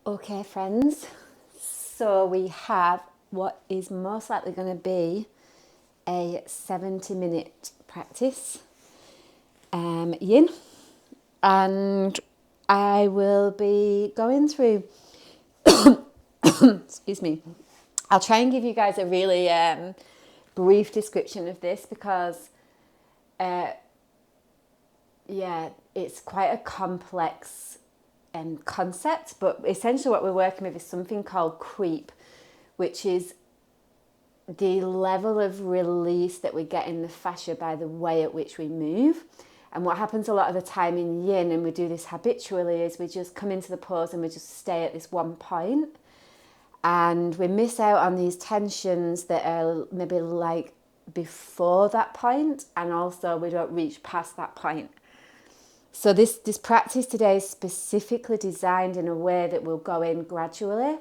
Okay, friends, so we have what is most likely going to be a 70-minute practice, yin, and I will be going through, excuse me, I'll try and give you guys a really brief description of this because, it's quite a complex concept, but essentially what we're working with is something called creep, which is the level of release that we get in the fascia by the way at which we move. And what happens a lot of the time in yin, and we do this habitually, is we just come into the pose and we just stay at this one point, and we miss out on these tensions that are maybe like before that point, and also we don't reach past that point. So this practice today is specifically designed in a way that will go in gradually,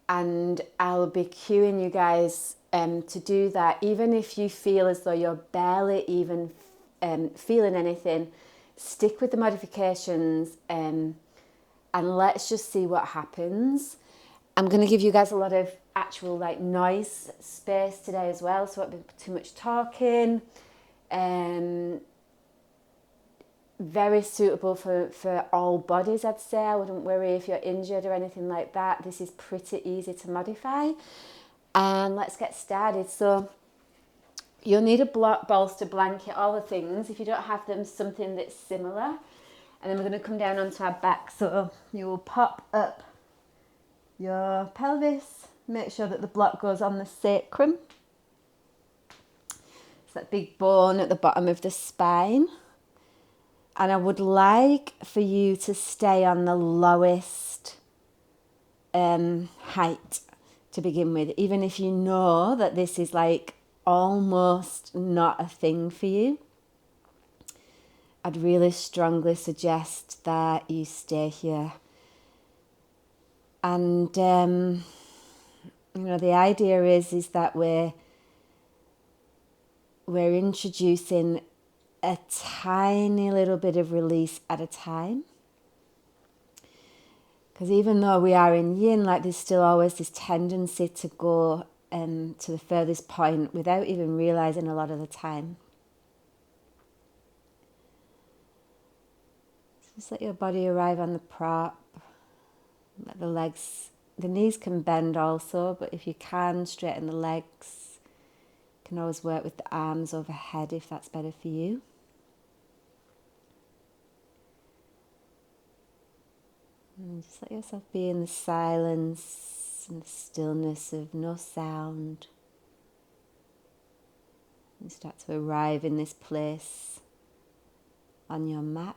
and I'll be cueing you guys to do that. Even if you feel as though you're barely even feeling anything, stick with the modifications and let's just see what happens. I'm going to give you guys a lot of actual noise space today as well, so it won't be too much talking. Very suitable for all bodies, I'd say. I wouldn't worry if you're injured or anything like that. This is pretty easy to modify. And let's get started. So you'll need a bolster, blanket, all the things. If you don't have them, something that's similar. And then we're going to come down onto our back. So you will pop up your pelvis. Make sure that the block goes on the sacrum. It's that big bone at the bottom of the spine. And I would like for you to stay on the lowest height to begin with, even if you know that this is almost not a thing for you. I'd really strongly suggest that you stay here. And, the idea is that we're introducing a tiny little bit of release at a time. Because even though we are in yin, there's still always this tendency to go to the furthest point without even realizing a lot of the time. Just let your body arrive on the prop. Let the knees can bend also, but if you can, straighten the legs. You can always work with the arms overhead if that's better for you. And just let yourself be in the silence and the stillness of no sound. You start to arrive in this place on your mat.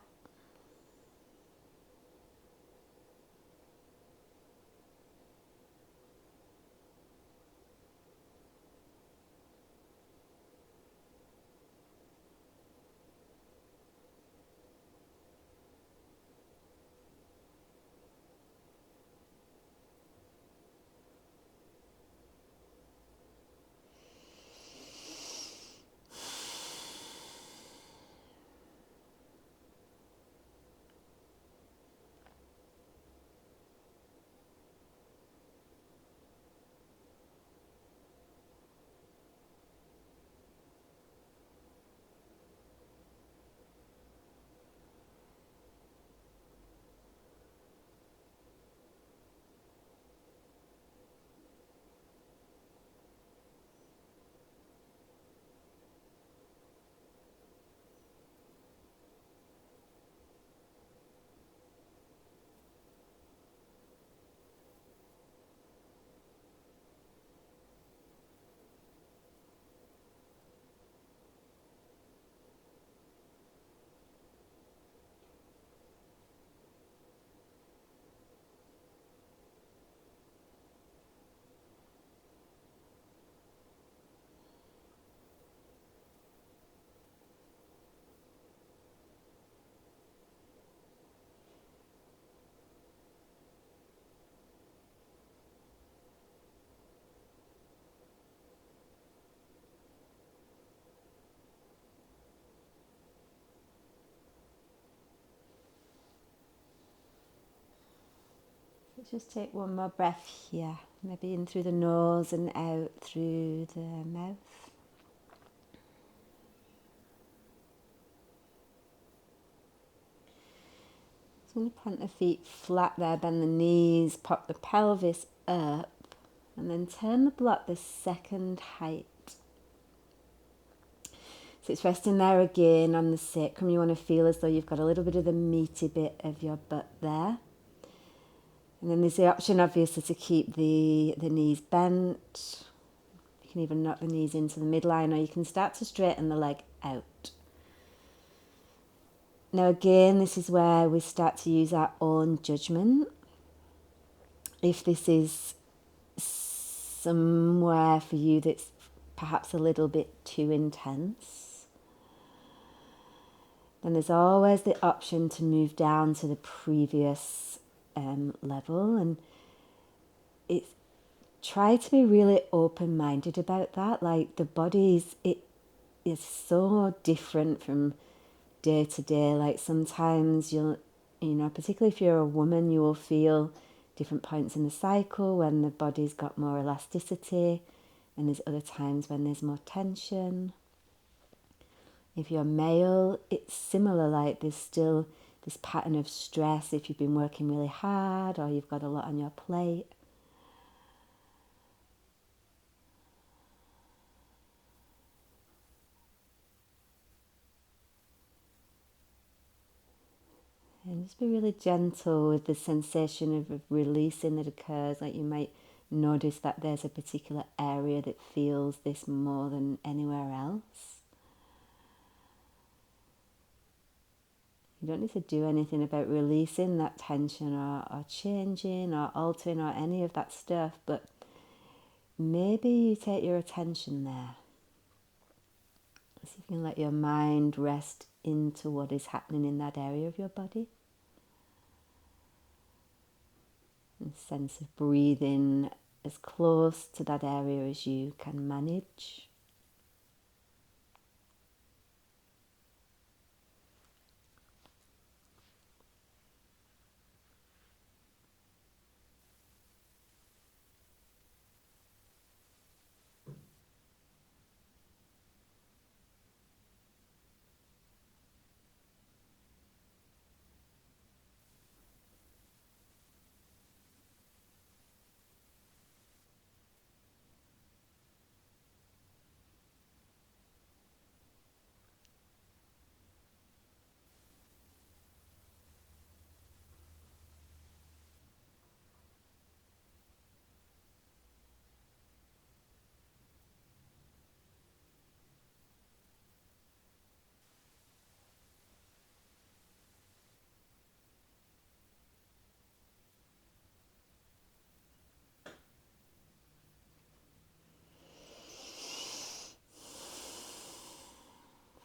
Just take one more breath here, maybe in through the nose and out through the mouth. So I'm going to plant the feet flat there, bend the knees, pop the pelvis up, and then turn the block the second height. So it's resting there again on the sacrum. You want to feel as though you've got a little bit of the meaty bit of your butt there. And then there's the option, obviously, to keep the knees bent. You can even knock the knees into the midline, or you can start to straighten the leg out. Now again, this is where we start to use our own judgment. If this is somewhere for you that's perhaps a little bit too intense, then there's always the option to move down to the previous level, and it's try to be really open-minded about that. Like, the body is so different from day to day. Like, sometimes particularly if you're a woman, you will feel different points in the cycle when the body's got more elasticity, and there's other times when there's more tension. If you're male, it's similar. Like, there's still this pattern of stress if you've been working really hard or you've got a lot on your plate. And just be really gentle with the sensation of releasing that occurs. Like, you might notice that there's a particular area that feels this more than anywhere else. You don't need to do anything about releasing that tension or changing or altering or any of that stuff, but maybe you take your attention there. So you can let your mind rest into what is happening in that area of your body. And sense of breathing as close to that area as you can manage.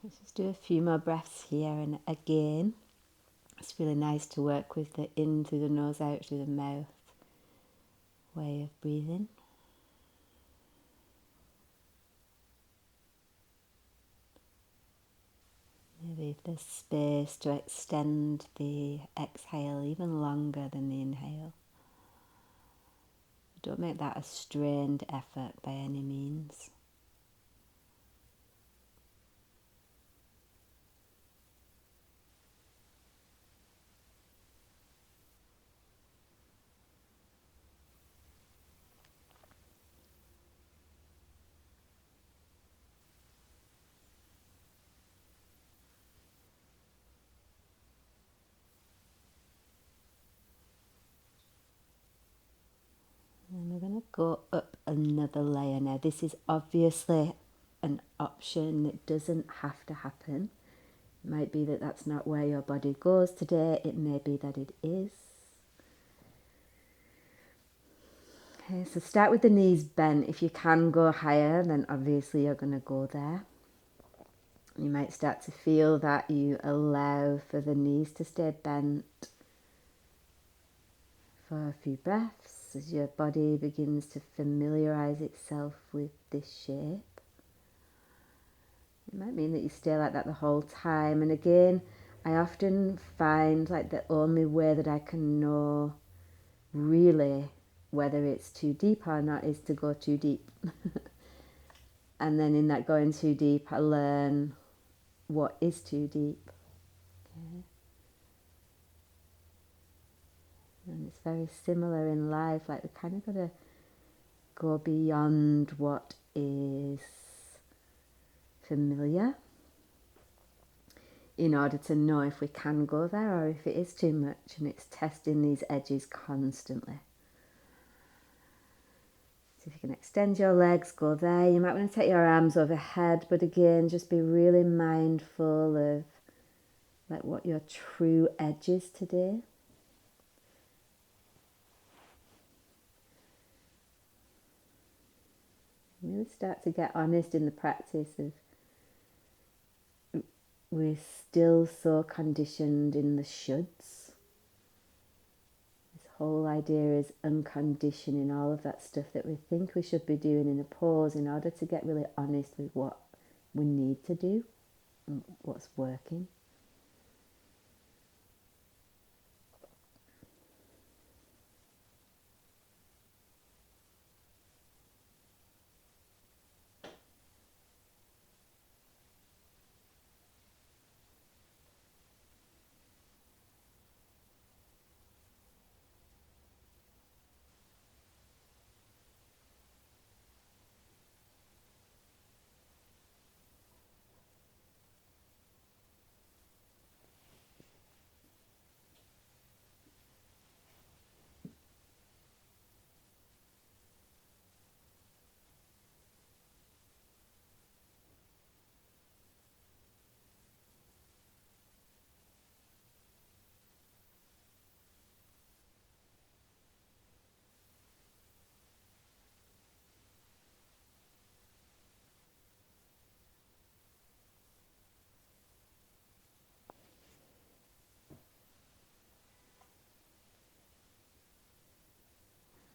Let's just do a few more breaths here, and again, it's really nice to work with the in through the nose, out through the mouth way of breathing. Maybe if there's space to extend the exhale even longer than the inhale. Don't make that a strained effort by any means. And we're going to go up another layer now. This is obviously an option that doesn't have to happen. It might be that that's not where your body goes today. It may be that it is. Okay, so start with the knees bent. If you can go higher, then obviously you're going to go there. You might start to feel that you allow for the knees to stay bent for a few breaths as your body begins to familiarize itself with this shape. It might mean that you stay like that the whole time. And again, I often find like the only way that I can know really, whether it's too deep or not, is to go too deep. And then in that going too deep, I learn what is too deep. Okay. And it's very similar in life, like we kind of got to go beyond what is familiar in order to know if we can go there or if it is too much, and it's testing these edges constantly. So if you can extend your legs, go there. You might want to take your arms overhead, but again, just be really mindful of like what your true edge is today. Really start to get honest in the practice of we're still so conditioned in the shoulds. This whole idea is unconditioning all of that stuff that we think we should be doing in a pause in order to get really honest with what we need to do and what's working.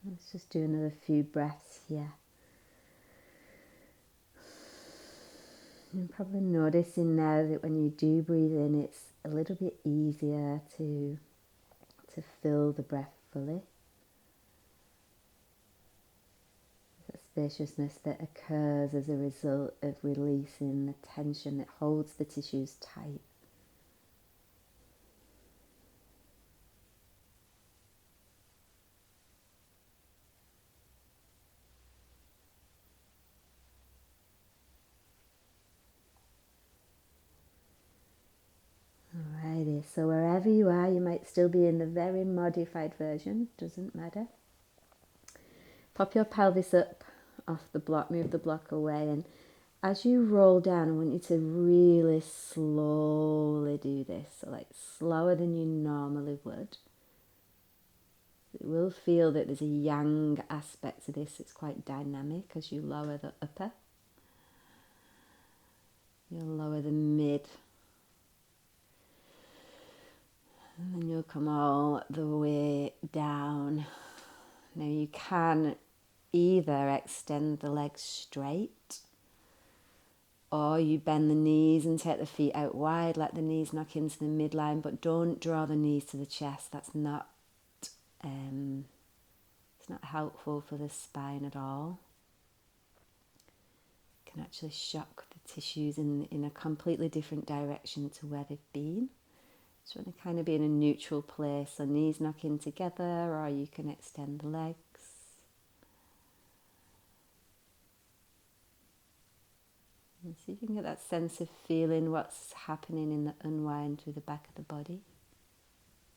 Let's just do another few breaths here. You're probably noticing now that when you do breathe in, it's a little bit easier to fill the breath fully. That spaciousness that occurs as a result of releasing the tension that holds the tissues tight. Alrighty, so wherever you are, you might still be in the very modified version, doesn't matter. Pop your pelvis up off the block, move the block away, and as you roll down, I want you to really slowly do this, so like slower than you normally would. You will feel that there's a yang aspect to this. It's quite dynamic as you lower the upper. You'll lower the mid. And then you'll come all the way down. Now you can either extend the legs straight, or you bend the knees and take the feet out wide, let the knees knock into the midline, but don't draw the knees to the chest. That's not it's not helpful for the spine at all. It can actually shock the tissues in a completely different direction to where they've been. So you want to kind of be in a neutral place, so knees knock in together, or you can extend the legs. And see if you can get that sense of feeling what's happening in the unwind through the back of the body,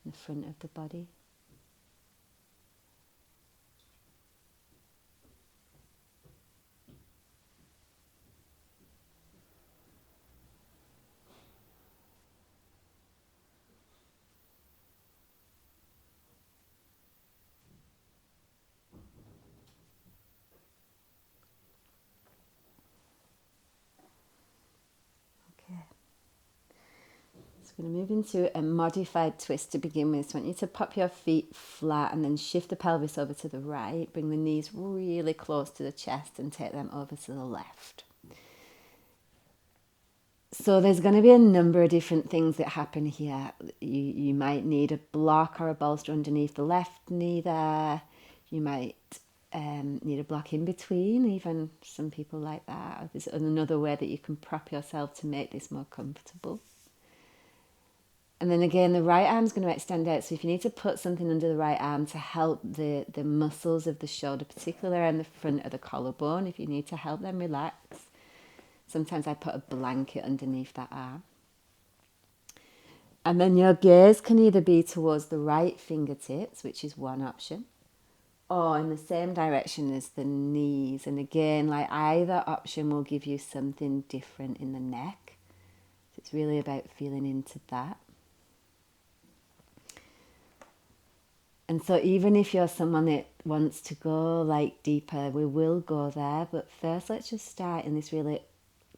the front of the body. We're going to move into a modified twist to begin with. So I want you to pop your feet flat and then shift the pelvis over to the right. Bring the knees really close to the chest and take them over to the left. So there's going to be a number of different things that happen here. You might need a block or a bolster underneath the left knee there. You might need a block in between. Even some people like that. There's another way that you can prop yourself to make this more comfortable. And then again, the right arm's going to extend out. So if you need to put something under the right arm to help the muscles of the shoulder, particularly around the front of the collarbone, if you need to help them relax, sometimes I put a blanket underneath that arm. And then your gaze can either be towards the right fingertips, which is one option, or in the same direction as the knees. And again, like either option will give you something different in the neck. So it's really about feeling into that. And so even if you're someone that wants to go like deeper, we will go there. But first, let's just start in this really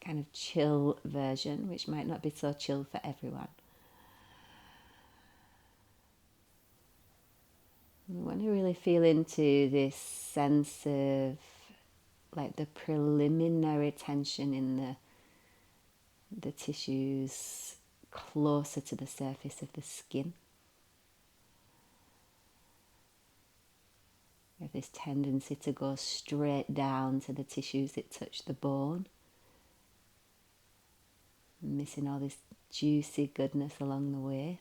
kind of chill version, which might not be so chill for everyone. We want to really feel into this sense of like the preliminary tension in the tissues closer to the surface of the skin. We have this tendency to go straight down to the tissues that touch the bone, missing all this juicy goodness along the way.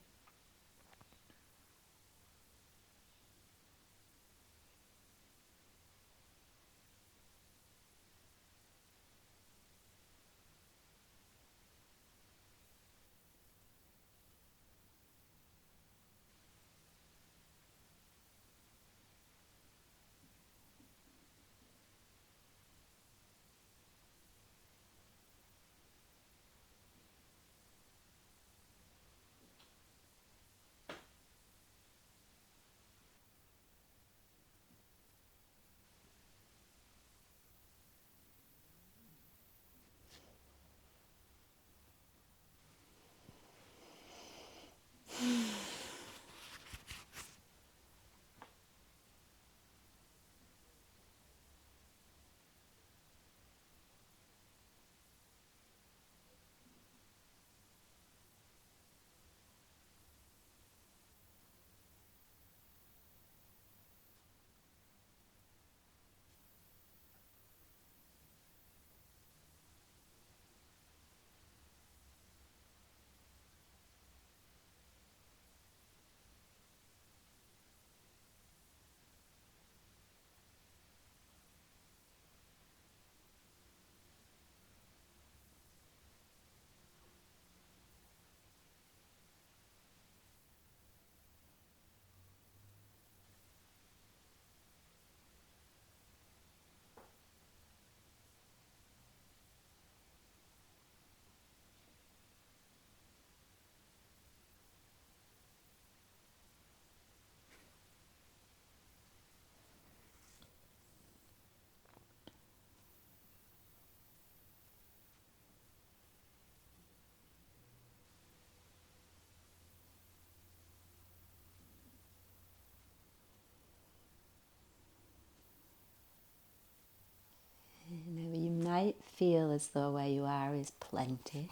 You might feel as though where you are is plenty.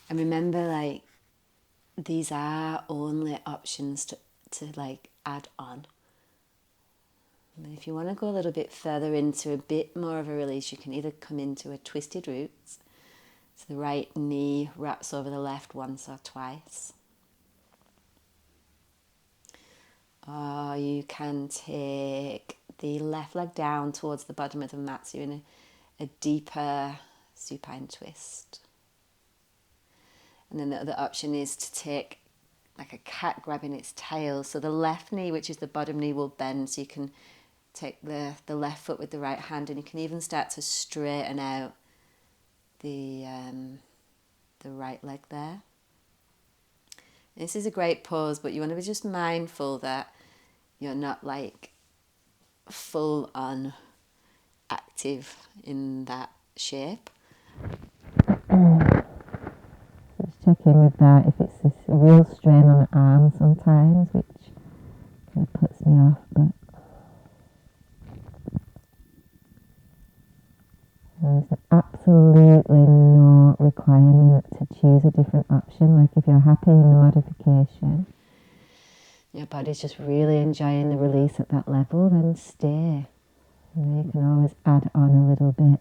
And remember, like, these are only options to like add on. And if you want to go a little bit further into a bit more of a release, you can either come into a twisted roots. So the right knee wraps over the left once or twice. Or you can take the left leg down towards the bottom of the mat, so you're in a deeper supine twist. And then the other option is to take like a cat grabbing its tail. So the left knee, which is the bottom knee, will bend, so you can take the left foot with the right hand, and you can even start to straighten out the right leg there. This is a great pose, but you want to be just mindful that you're not like full on active in that shape. Let's check in with that. If it's this real strain on the arm sometimes, which kind of puts me off, but there's absolutely no requirement modification, your body's just really enjoying the release at that level, then stay. You can always add on a little bit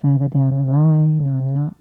further down the line or not.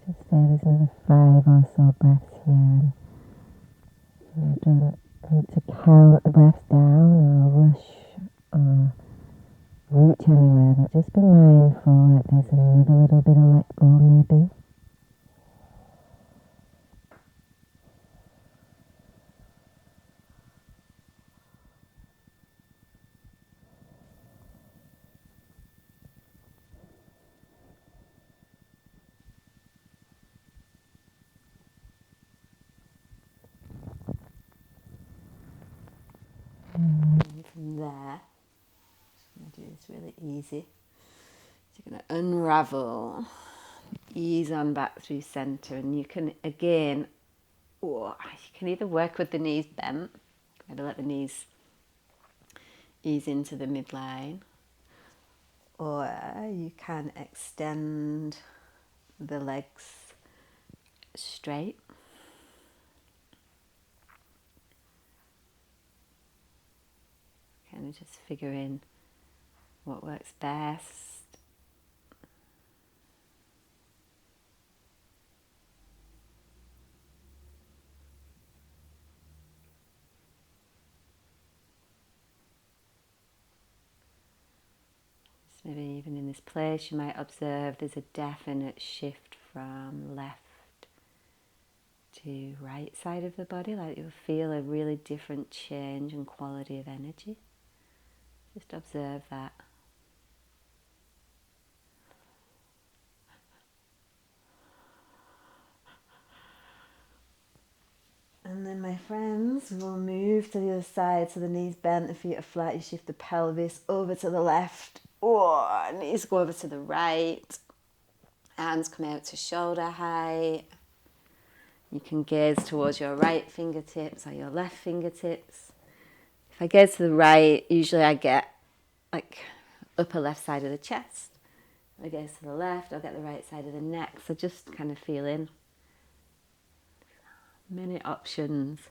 Just say there's another 5 or so breaths here. And you don't need to count the breaths down or rush or reach anywhere, but just be mindful that there's another little bit of let go maybe. And from there, I'm going to do this really easy. So you're going to unravel, ease on back through centre, and you can again, you can either work with the knees bent, maybe let the knees ease into the midline, or you can extend the legs straight. Kind of just figuring what works best. Maybe even in this place you might observe there's a definite shift from left to right side of the body, like you'll feel a really different change and quality of energy. Just observe that. And then my friends, we'll move to the other side, so the knees bent, the feet are flat, you shift the pelvis over to the left. Knees go over to the right. Hands come out to shoulder height. You can gaze towards your right fingertips or your left fingertips. If I gaze to the right, usually I get like upper left side of the chest. If I gaze to the left, I'll get the right side of the neck. So just kind of feel in. Many options.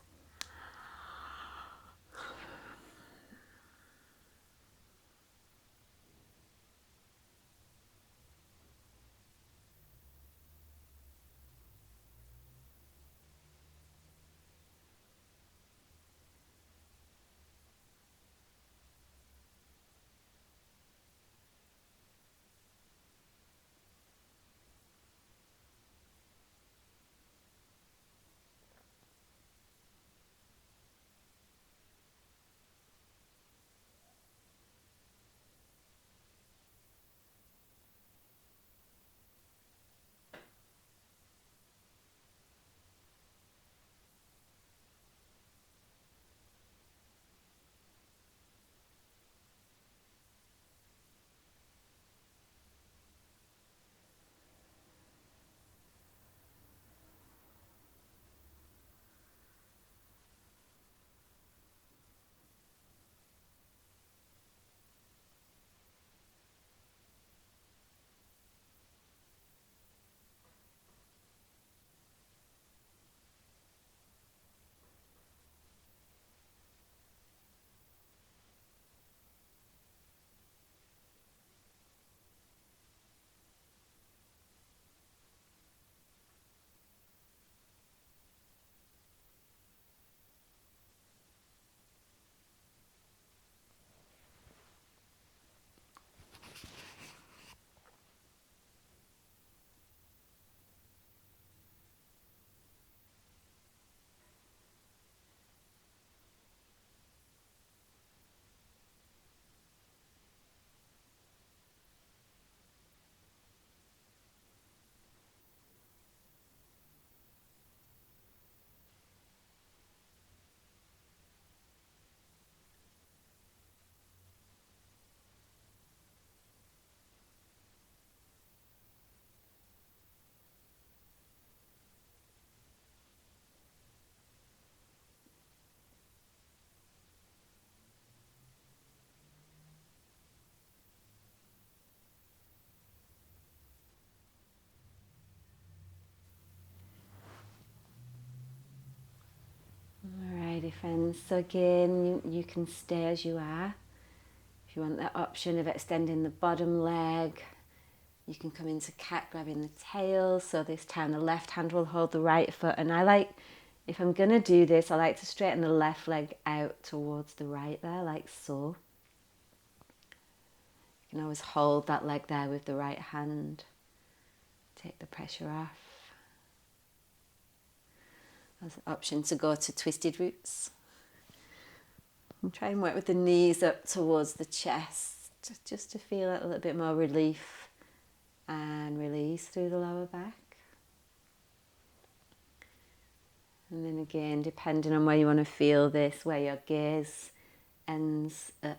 friends. So again, you can stay as you are. If you want that option of extending the bottom leg, you can come into cat, grabbing the tail. So this time the left hand will hold the right foot. And I like, if I'm going to do this, I like to straighten the left leg out towards the right there, like so. You can always hold that leg there with the right hand. Take the pressure off. There's an option to go to twisted roots. And try and work with the knees up towards the chest, just to feel a little bit more relief and release through the lower back. And then again, depending on where you want to feel this, where your gaze ends up.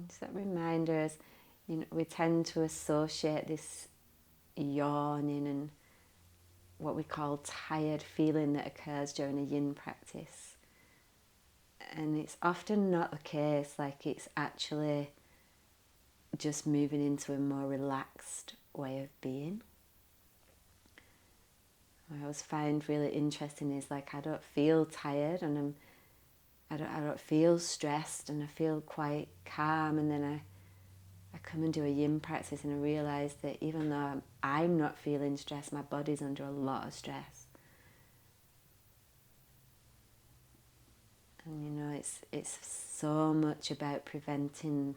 Just that reminder is, we tend to associate this yawning and what we call tired feeling that occurs during a yin practice. And it's often not the case, like it's actually just moving into a more relaxed way of being. What I always find really interesting is like I don't feel tired and I don't feel stressed, and I feel quite calm, and then I come and do a yin practice and I realise that even though I'm not feeling stressed, my body's under a lot of stress. And it's so much about preventing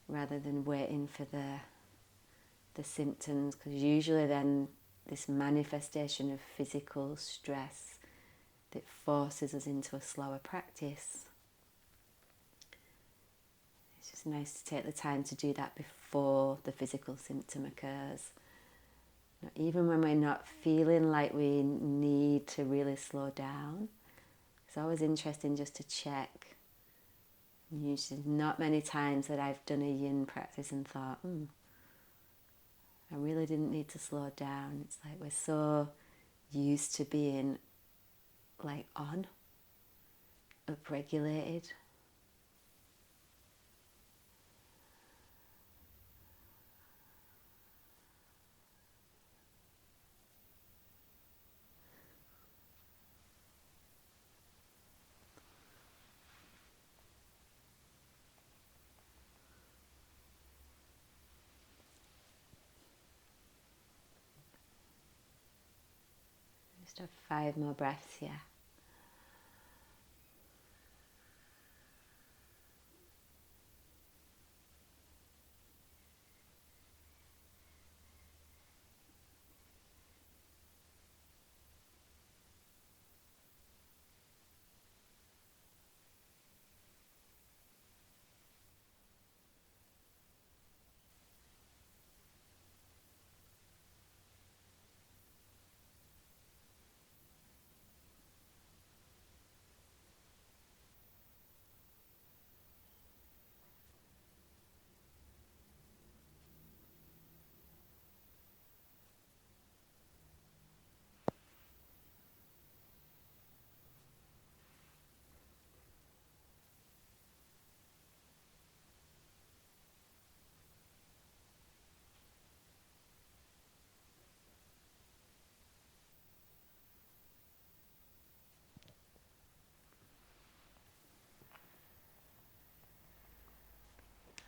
rather than waiting for the symptoms, because usually then this manifestation of physical stress that forces us into a slower practice. It's just nice to take the time to do that before the physical symptom occurs. Even when we're not feeling like we need to really slow down, it's always interesting just to check. Usually not many times that I've done a yin practice and thought, I really didn't need to slow down. It's like we're so used to being like on, upregulated. Just have 5 more breaths here.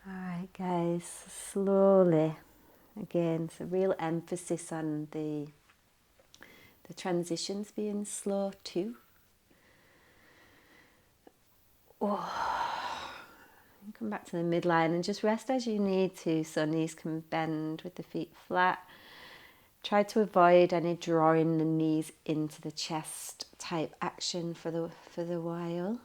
Alright guys, slowly, again, it's a real emphasis on the transitions being slow too. Come back to the midline and just rest as you need to, so knees can bend with the feet flat. Try to avoid any drawing the knees into the chest type action for the while.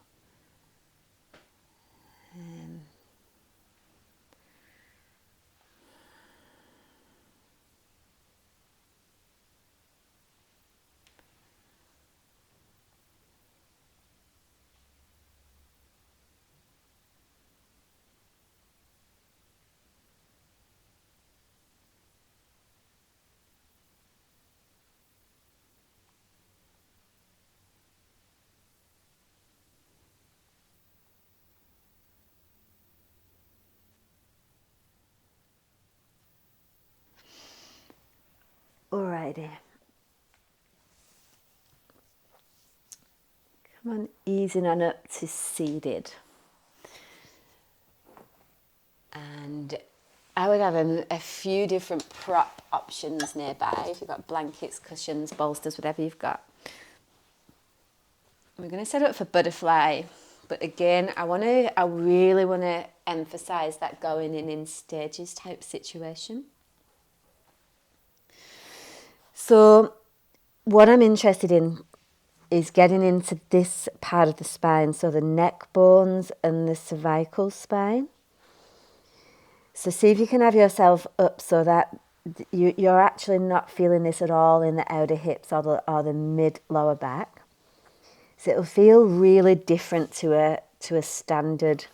Alrighty. Come on, easing on up to seated. And I would have a few different prop options nearby. If you've got blankets, cushions, bolsters, whatever you've got. We're going to set up for butterfly. But again, I really want to emphasize that going in stages type situation. So what I'm interested in is getting into this part of the spine, so the neck bones and the cervical spine. So see if you can have yourself up so that you're actually not feeling this at all in the outer hips or the mid lower back. So it'll feel really different to a standard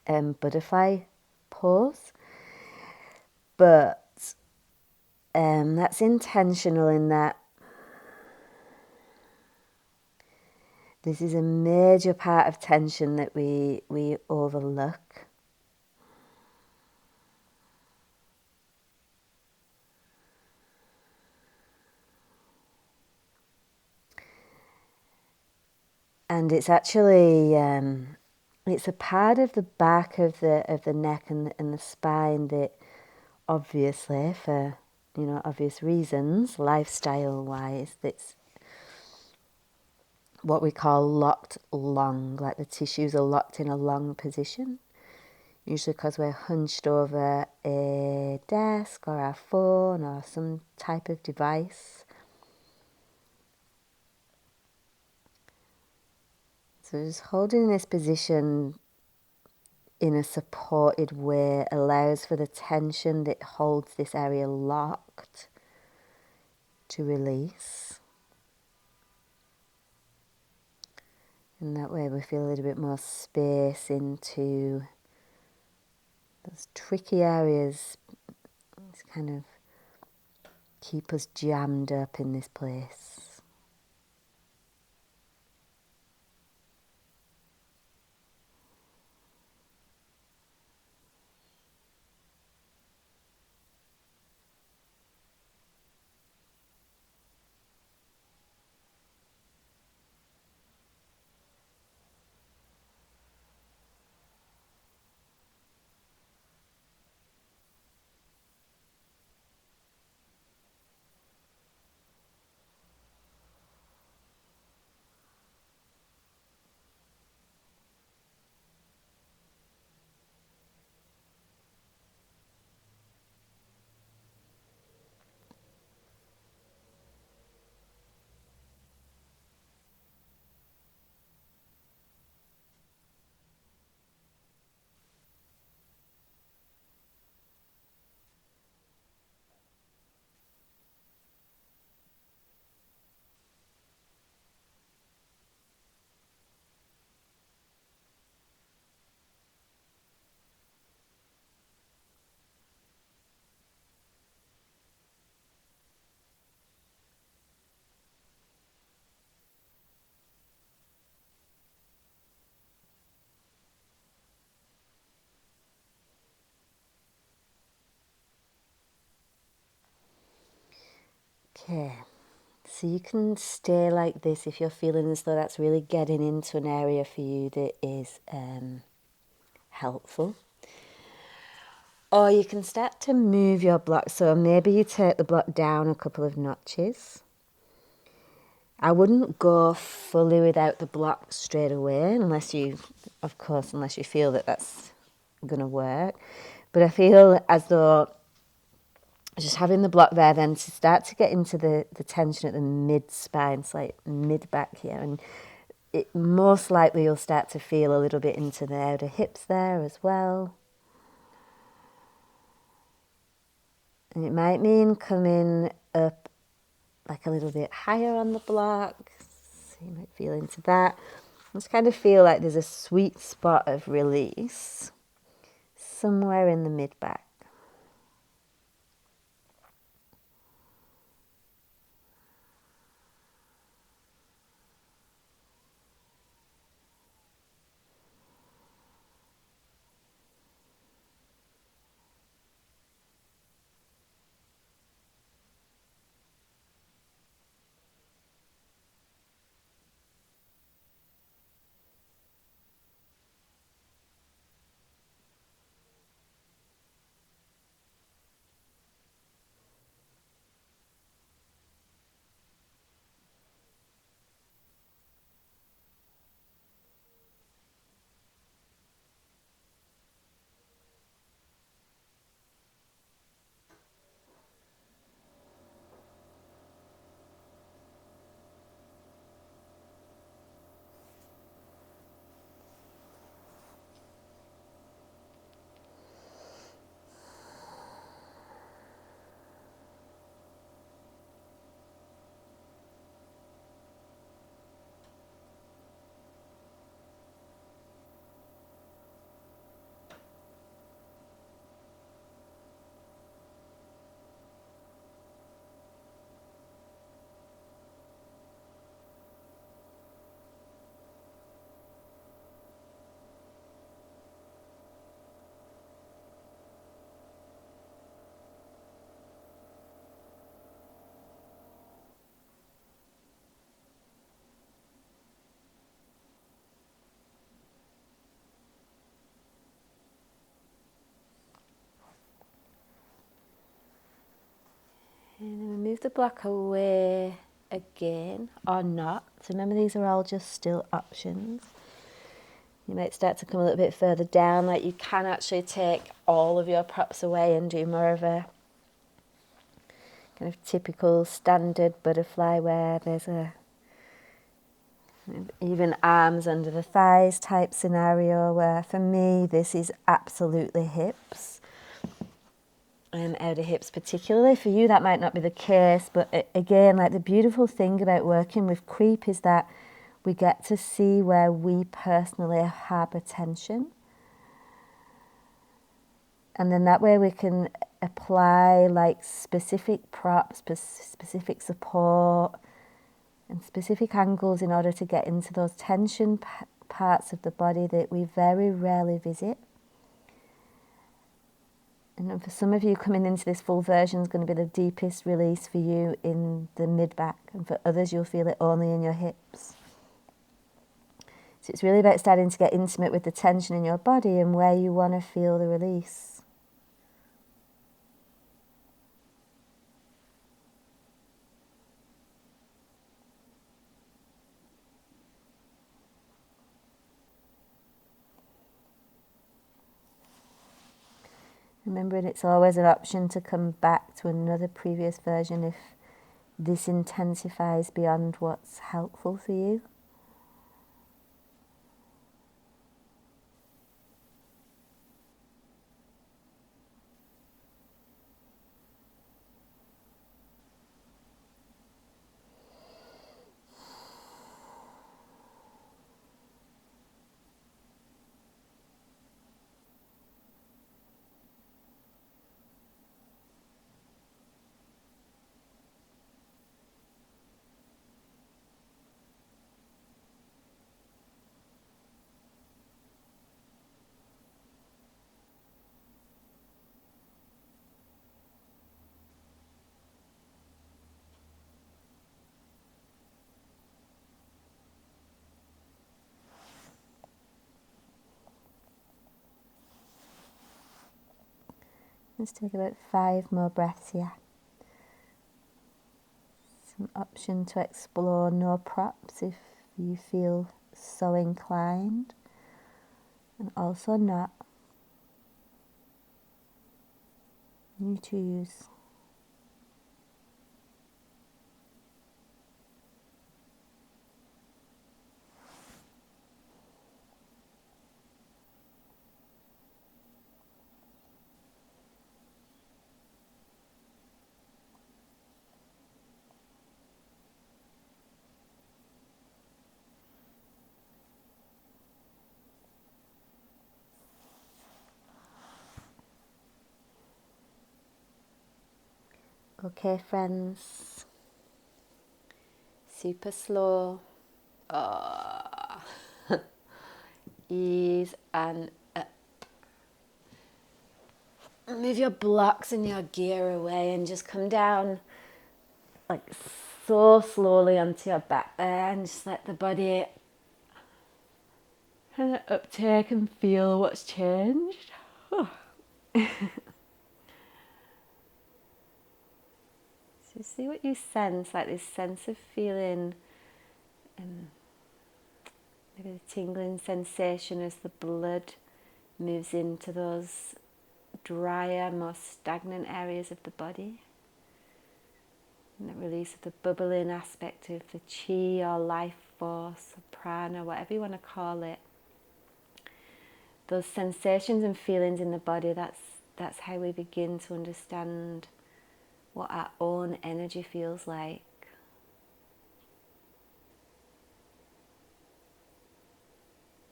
butterfly pose, but that's intentional in that this is a major part of tension that we overlook. And it's actually it's a part of the back of the neck and the spine that, obviously, for obvious reasons, lifestyle wise, that's what we call locked long, like the tissues are locked in a long position, usually because we're hunched over a desk or our phone or some type of device. So just holding this position in a supported way allows for the tension that holds this area locked to release. And that way we feel a little bit more space into those tricky areas. It's kind of keep us jammed up in this place. Okay, so you can stay like this if you're feeling as though that's really getting into an area for you that is helpful. Or you can start to move your block. So maybe you take the block down a couple of notches. I wouldn't go fully without the block straight away unless you feel that that's going to work. But I feel as though just having the block there then to start to get into the tension at the mid-spine, so like mid-back here. And it most likely you'll start to feel a little bit into the outer hips there as well. And it might mean coming up like a little bit higher on the block. So you might feel into that. Just kind of feel like there's a sweet spot of release somewhere in the mid-back. move the block away again or not. So remember, these are all just still options. You might start to come a little bit further down, like you can actually take all of your props away and do more of a kind of typical standard butterfly where there's a even arms under the thighs type scenario, where for me this is absolutely hips. Outer hips particularly. For you that might not be the case, but again, like the beautiful thing about working with creep is that we get to see where we personally harbour tension. And then that way we can apply like specific props, specific support and specific angles in order to get into those tension parts of the body that we very rarely visit. And for some of you, coming into this full version is going to be the deepest release for you in the mid-back, and for others you'll feel it only in your hips. So it's really about starting to get intimate with the tension in your body and where you want to feel the release. Remembering it's always an option to come back to another previous version if this intensifies beyond what's helpful for you. Let's take about 5 more breaths here. Some option to explore no props if you feel so inclined, and also not. You choose. Okay, friends. Super slow. Ease and up. Move your blocks and your gear away and just come down like so slowly onto your back there, and just let the body kind of uptake and feel what's changed. So see what you sense, like this sense of feeling, maybe the tingling sensation as the blood moves into those drier, more stagnant areas of the body. And the release of the bubbling aspect of the chi or life force or prana, whatever you want to call it. Those sensations and feelings in the body, that's how we begin to understand what our own energy feels like.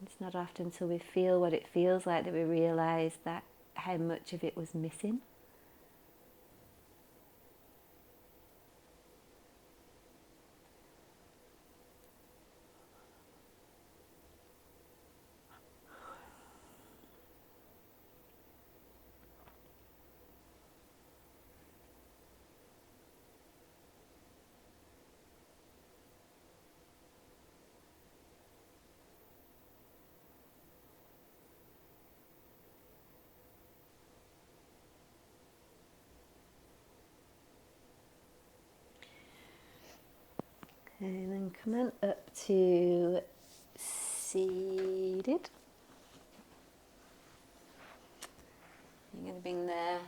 It's not often until we feel what it feels like that we realise that how much of it was missing. And then come on up to seated. You're going to bring the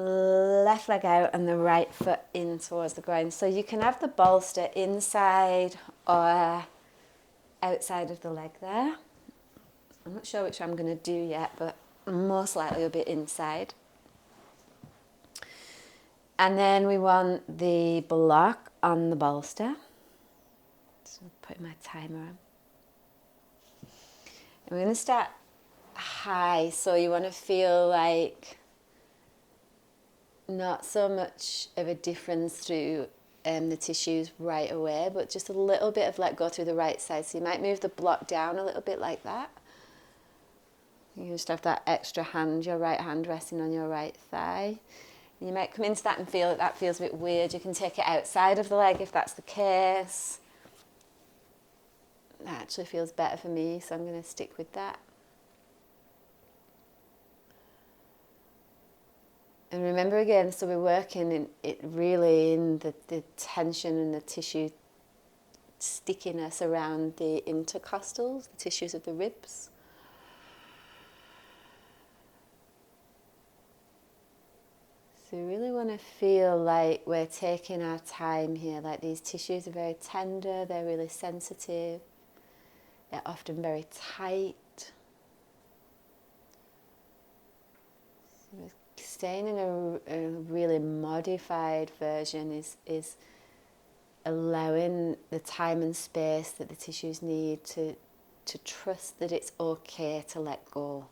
left leg out and the right foot in towards the ground. So you can have the bolster inside or outside of the leg there. I'm not sure which I'm going to do yet, but most likely it'll be inside. And then we want the block on the bolster. So I'm putting my timer on. And we're going to start high, so you want to feel like not so much of a difference through the tissues right away, but just a little bit of let go through the right side. So you might move the block down a little bit like that. You just have that extra hand, your right hand resting on your right thigh. And you might come into that and feel that feels a bit weird. You can take it outside of the leg if that's the case. That actually feels better for me, so I'm going to stick with that. And remember again, so we're working in it really in the tension and the tissue stickiness around the intercostals, the tissues of the ribs. So we really want to feel like we're taking our time here, like these tissues are very tender, they're really sensitive, they're often very tight. So staying in a really modified version is allowing the time and space that the tissues need to trust that it's okay to let go.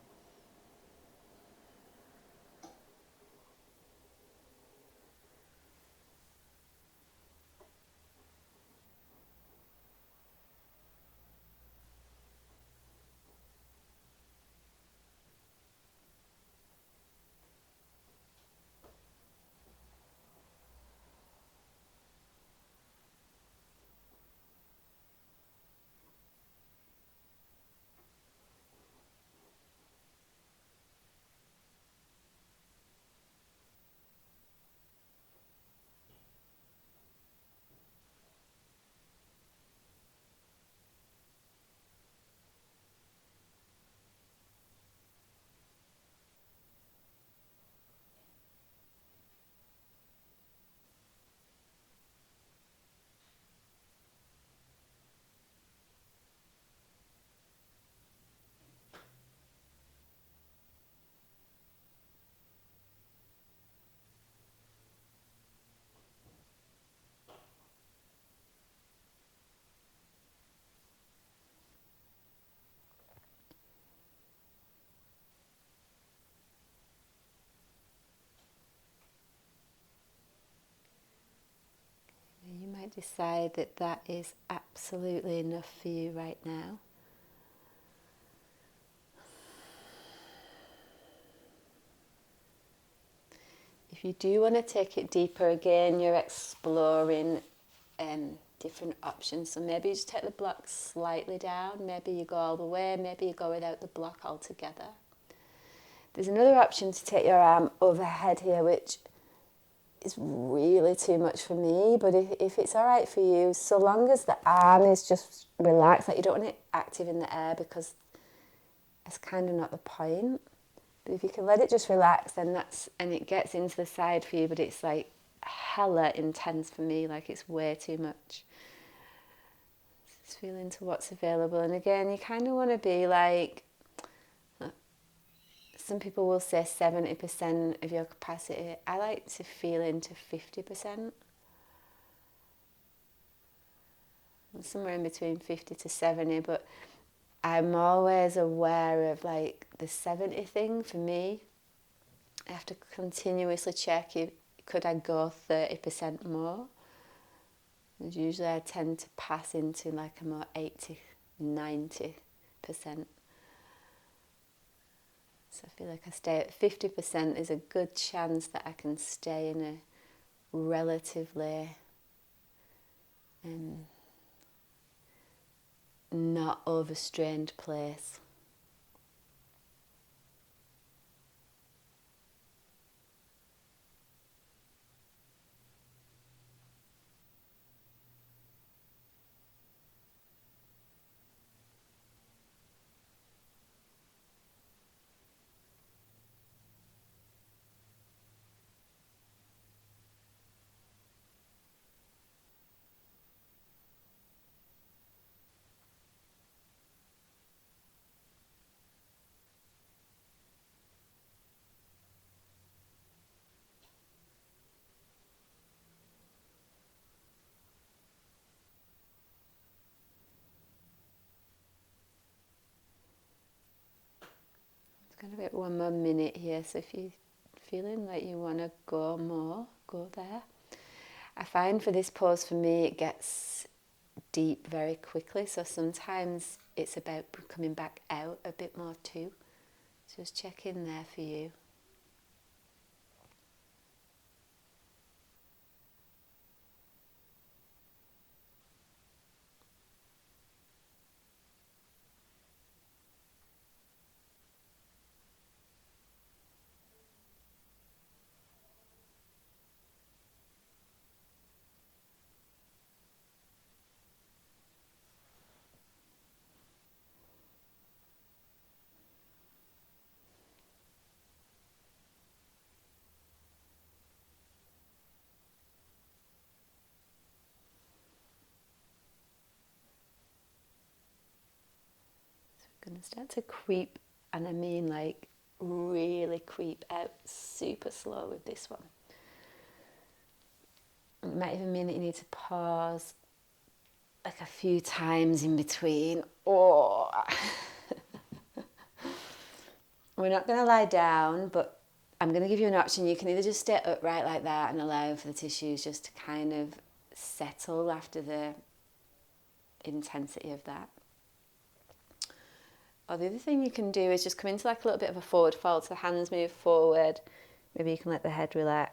You might decide that that is absolutely enough for you right now. If you do want to take it deeper again, you're exploring different options. So maybe you just take the block slightly down, maybe you go all the way, maybe you go without the block altogether. There's another option to take your arm overhead here, which is really too much for me, but if it's all right for you, so long as the arm is just relaxed, like you don't want it active in the air because it's kind of not the point. But if you can let it just relax, then and it gets into the side for you, but it's like hella intense for me, like it's way too much. Just feel into what's available. And again, you kind of want to be like, some people will say 70% of your capacity. I like to feel into 50%. Somewhere in between 50 to 70, but I'm always aware of like the 70 thing for me. I have to continuously check could I go 30% more? Because usually I tend to pass into like a more 80, 90%. So I feel like I stay at 50% is a good chance that I can stay in a relatively not overstrained place. Got a bit 1 more minute here, so if you're feeling like you want to go more, go there. I find for this pose, for me, it gets deep very quickly, so sometimes it's about coming back out a bit more too. Just check in there for you. Going to start to creep, and I mean like really creep out super slow with this one. It might even mean that you need to pause like a few times in between. Oh, we're not going to lie down, but I'm going to give you an option. You can either just stay upright like that and allow for the tissues just to kind of settle after the intensity of that. Or the other thing you can do is just come into like a little bit of a forward fold, so the hands move forward. Maybe you can let the head relax.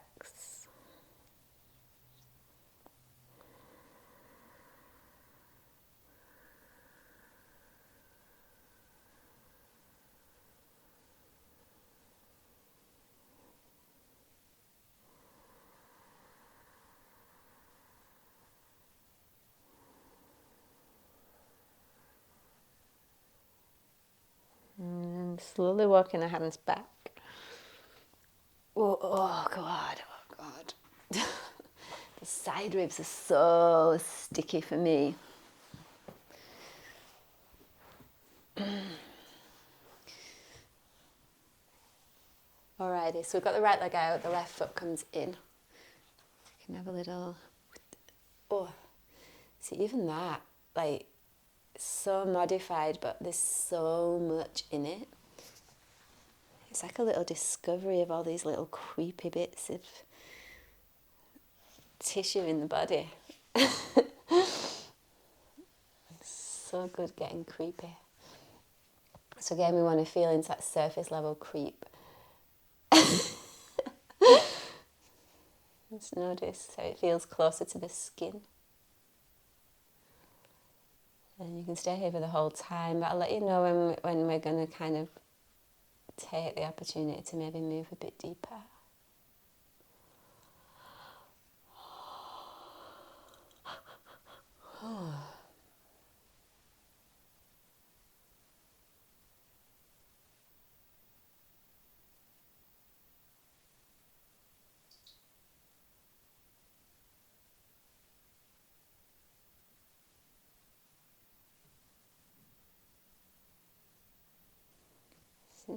And slowly walking the hands back. Oh God, oh God. The side ribs are so sticky for me. Alrighty, so we've got the right leg out, the left foot comes in. You can have a little, oh, see even that, like, so modified, but there's so much in it. It's like a little discovery of all these little creepy bits of tissue in the body. So good getting creepy. So again, we want to feel into that surface level creep. Just notice how it feels closer to the skin. And you can stay here for the whole time, but I'll let you know when we're going to kind of take the opportunity to maybe move a bit deeper.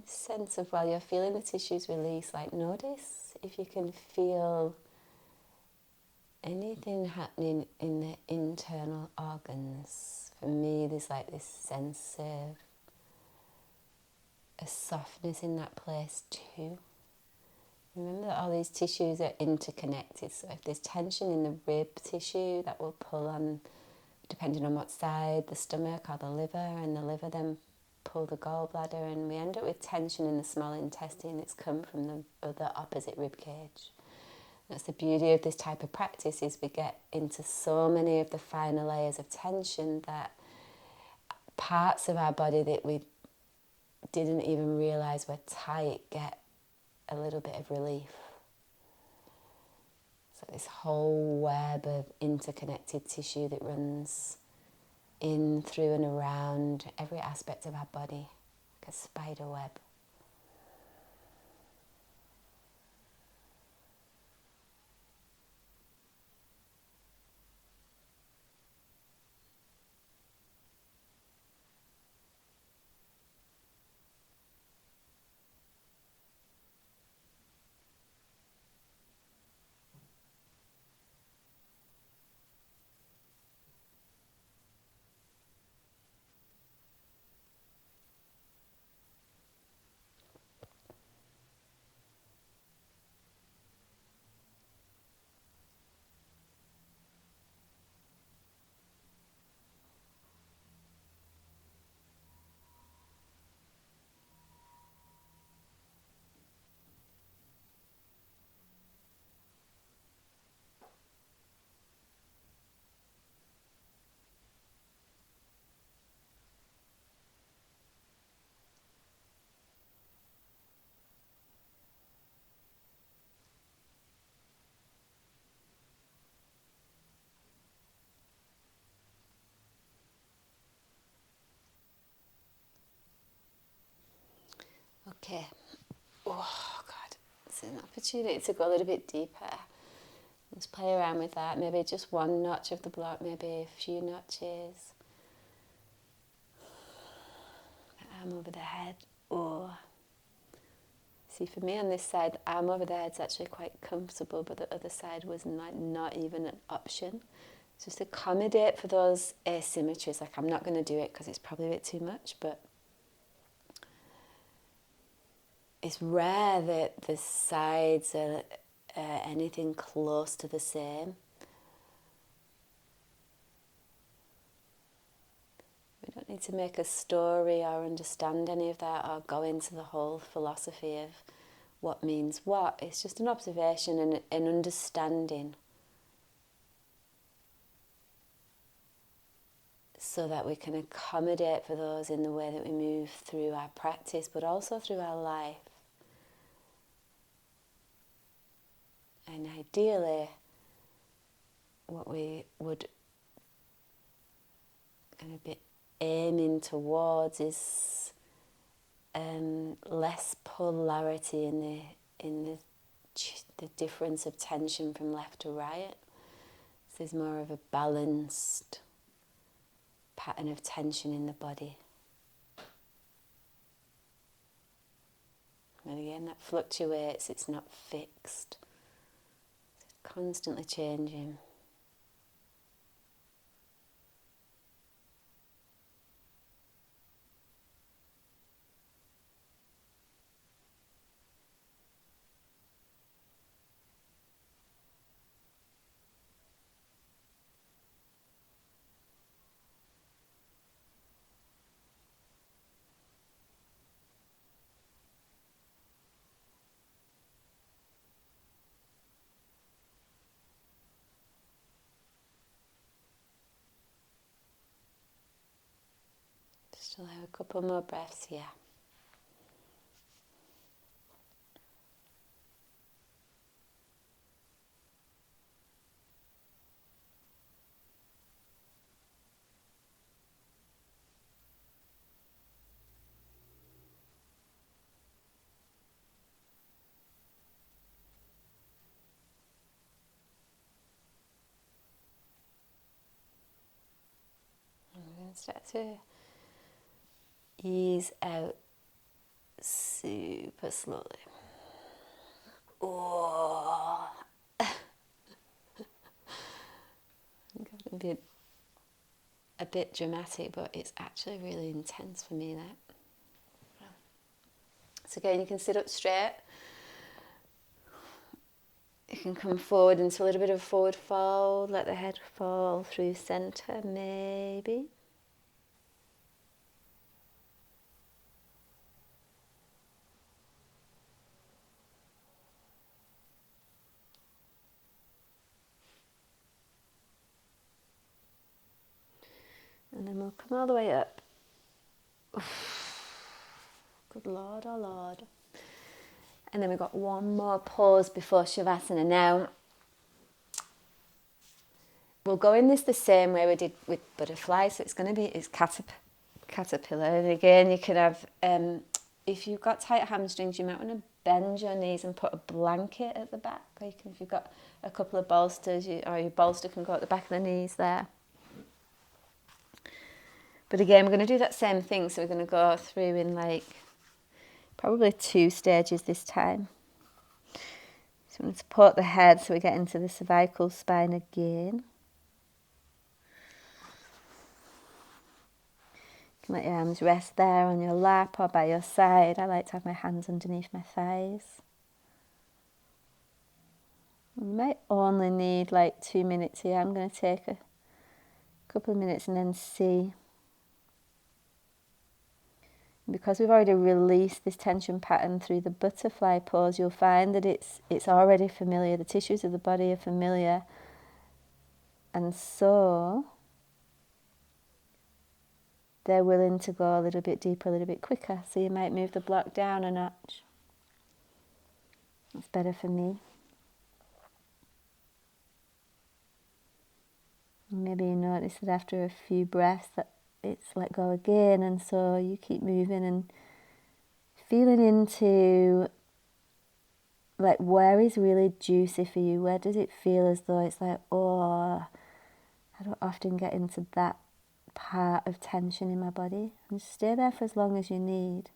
Sense of while you're feeling the tissues release, like notice if you can feel anything happening in the internal organs. For me, there's like this sense of a softness in that place too. Remember that all these tissues are interconnected, so if there's tension in the rib tissue, that will pull on, depending on what side, the stomach or the liver, and the liver then pull the gallbladder, and we end up with tension in the small intestine that's come from the other opposite rib cage. That's the beauty of this type of practice, is we get into so many of the finer layers of tension that parts of our body that we didn't even realise were tight get a little bit of relief. So this whole web of interconnected tissue that runs in, through and around every aspect of our body, like a spider web. Okay. Oh, God. It's an opportunity to go a little bit deeper. Just play around with that. Maybe just one notch of the block, maybe a few notches. Arm over the head. Oh. See, for me on this side, arm over the head's actually quite comfortable, but the other side was not even an option. Just accommodate for those asymmetries. Like, I'm not going to do it because it's probably a bit too much, but it's rare that the sides are anything close to the same. We don't need to make a story or understand any of that or go into the whole philosophy of what means what. It's just an observation and an understanding, so that we can accommodate for those in the way that we move through our practice, but also through our life. And ideally, what we would kind of be aiming towards is less polarity in the difference of tension from left to right. So there's more of a balanced pattern of tension in the body. And again, that fluctuates, it's not fixed. It's constantly changing. Just allow a couple more breaths here. And we're going to start to ease out super slowly. Oh, I'm going to be a bit dramatic, but it's actually really intense for me, that. So again, you can sit up straight. You can come forward into a little bit of forward fold, let the head fall through center, maybe. And then we'll come all the way up. Good Lord, oh Lord. And then we've got one more pause before Shavasana. Now, we'll go in this the same way we did with butterfly. So it's going to be caterpillar. And again, you can have, if you've got tight hamstrings, you might want to bend your knees and put a blanket at the back. Or if you've got a couple of bolsters, or your bolster can go at the back of the knees there. But again, we're going to do that same thing. So we're going to go through in like probably 2 stages this time. So I'm going to support the head so we get into the cervical spine again. You can let your arms rest there on your lap or by your side. I like to have my hands underneath my thighs. You might only need like 2 minutes here. I'm going to take a couple of minutes and then see. Because we've already released this tension pattern through the butterfly pose, you'll find that it's already familiar. The tissues of the body are familiar. And so they're willing to go a little bit deeper, a little bit quicker. So you might move the block down a notch. It's better for me. Maybe you notice that after a few breaths that it's let go again, and so you keep moving and feeling into like where is really juicy for you. Where does it feel as though it's like, oh, I don't often get into that part of tension in my body. And just stay there for as long as you need.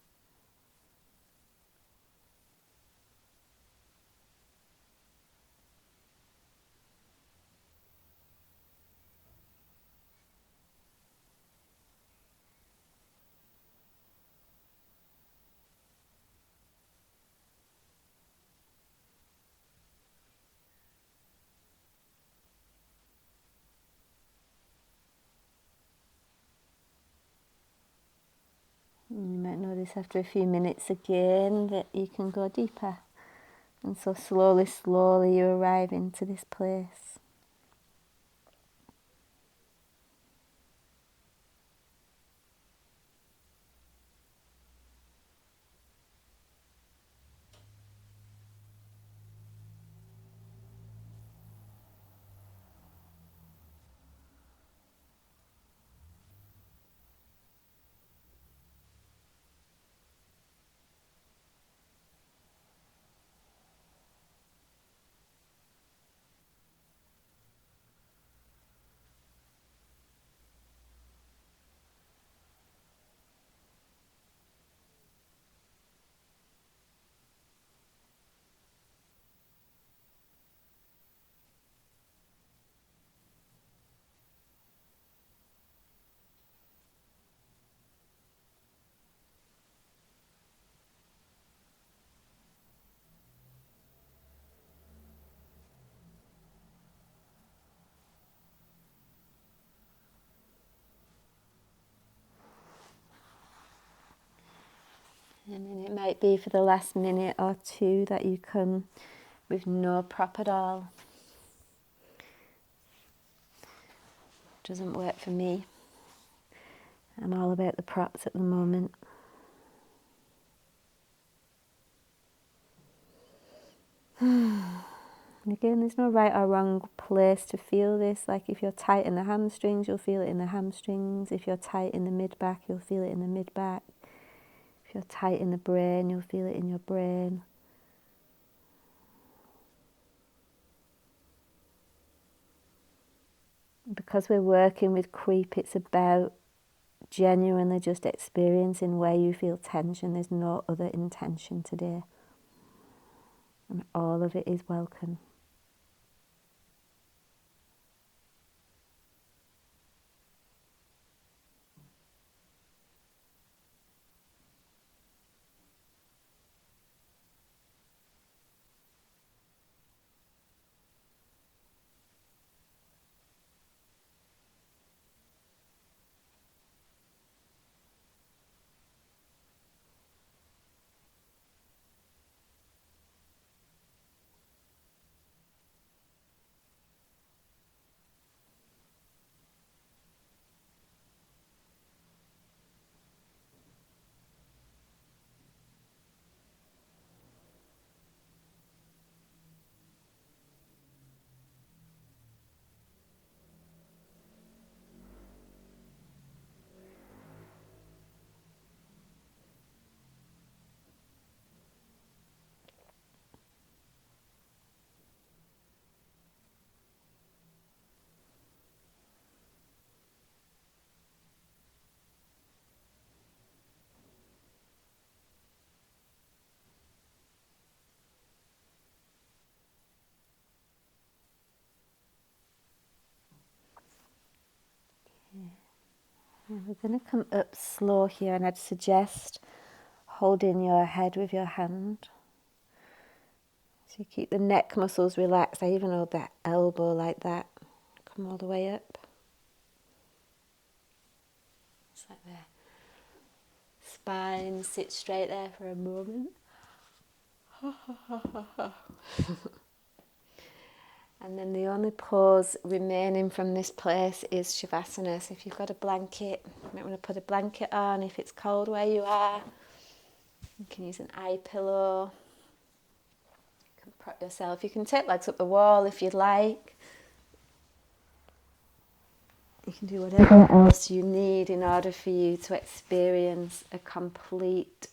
You might notice after a few minutes again that you can go deeper. And so slowly, slowly you arrive into this place. And then it might be for the last minute or two that you come with no prop at all. Doesn't work for me. I'm all about the props at the moment. And again, there's no right or wrong place to feel this. Like if you're tight in the hamstrings, you'll feel it in the hamstrings. If you're tight in the mid-back, you'll feel it in the mid-back. If you're tight in the brain, you'll feel it in your brain. Because we're working with creep, it's about genuinely just experiencing where you feel tension. There's no other intention today. And all of it is welcome. We're going to come up slow here, and I'd suggest holding your head with your hand. So you keep the neck muscles relaxed. I even hold that elbow like that. Come all the way up. It's like the spine sits straight there for a moment. And then the only pose remaining from this place is Shavasana. So if you've got a blanket, you might want to put a blanket on. If it's cold where you are, you can use an eye pillow. You can prop yourself. You can take legs up the wall if you'd like. You can do whatever else you need in order for you to experience a complete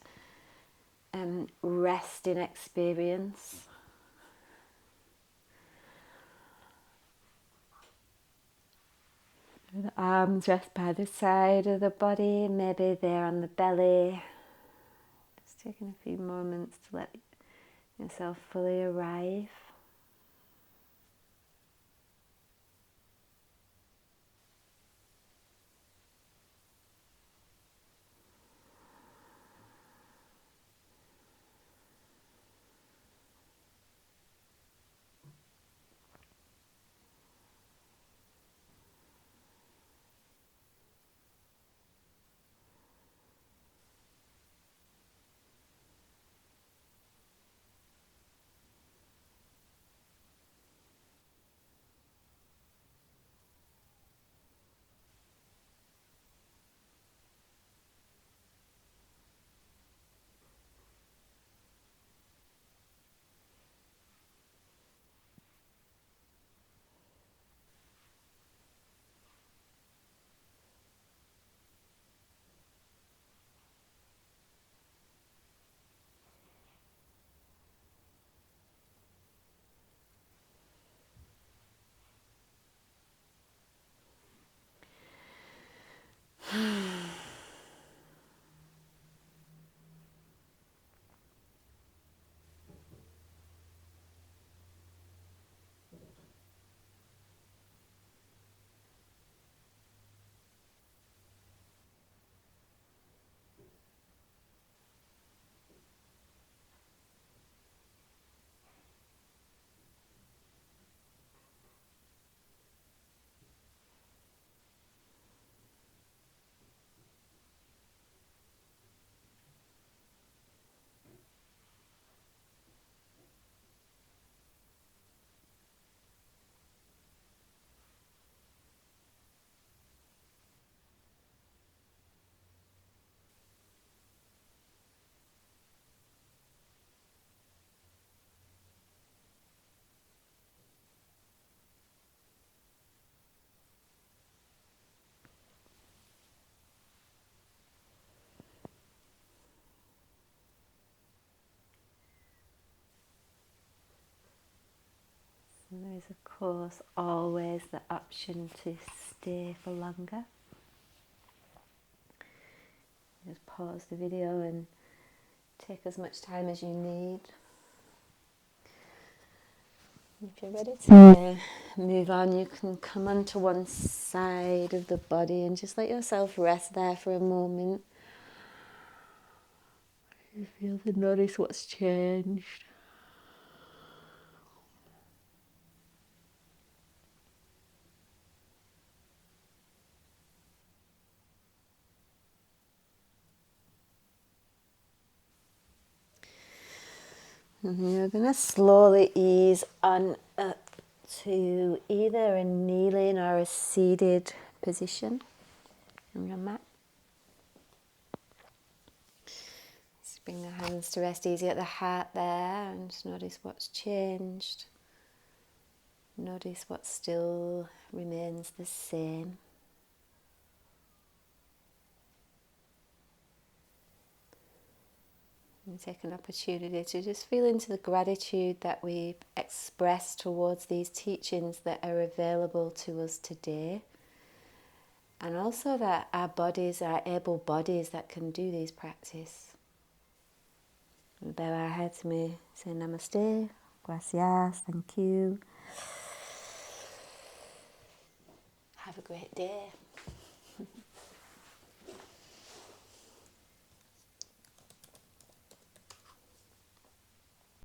resting experience. The arms rest by the side of the body, maybe they're on the belly. Just taking a few moments to let yourself fully arrive. And there is, of course, always the option to stay for longer. Just pause the video and take as much time as you need. If you're ready to move on, you can come onto one side of the body and just let yourself rest there for a moment. You feel to notice what's changed. And you're going to slowly ease on up to either a kneeling or a seated position on your mat. Just bring the hands to rest easy at the heart there and just notice what's changed. Notice what still remains the same. And take an opportunity to just feel into the gratitude that we've expressed towards these teachings that are available to us today. And also that our bodies are able bodies that can do these practice. We bow our heads and we say namaste, gracias, thank you. Have a great day.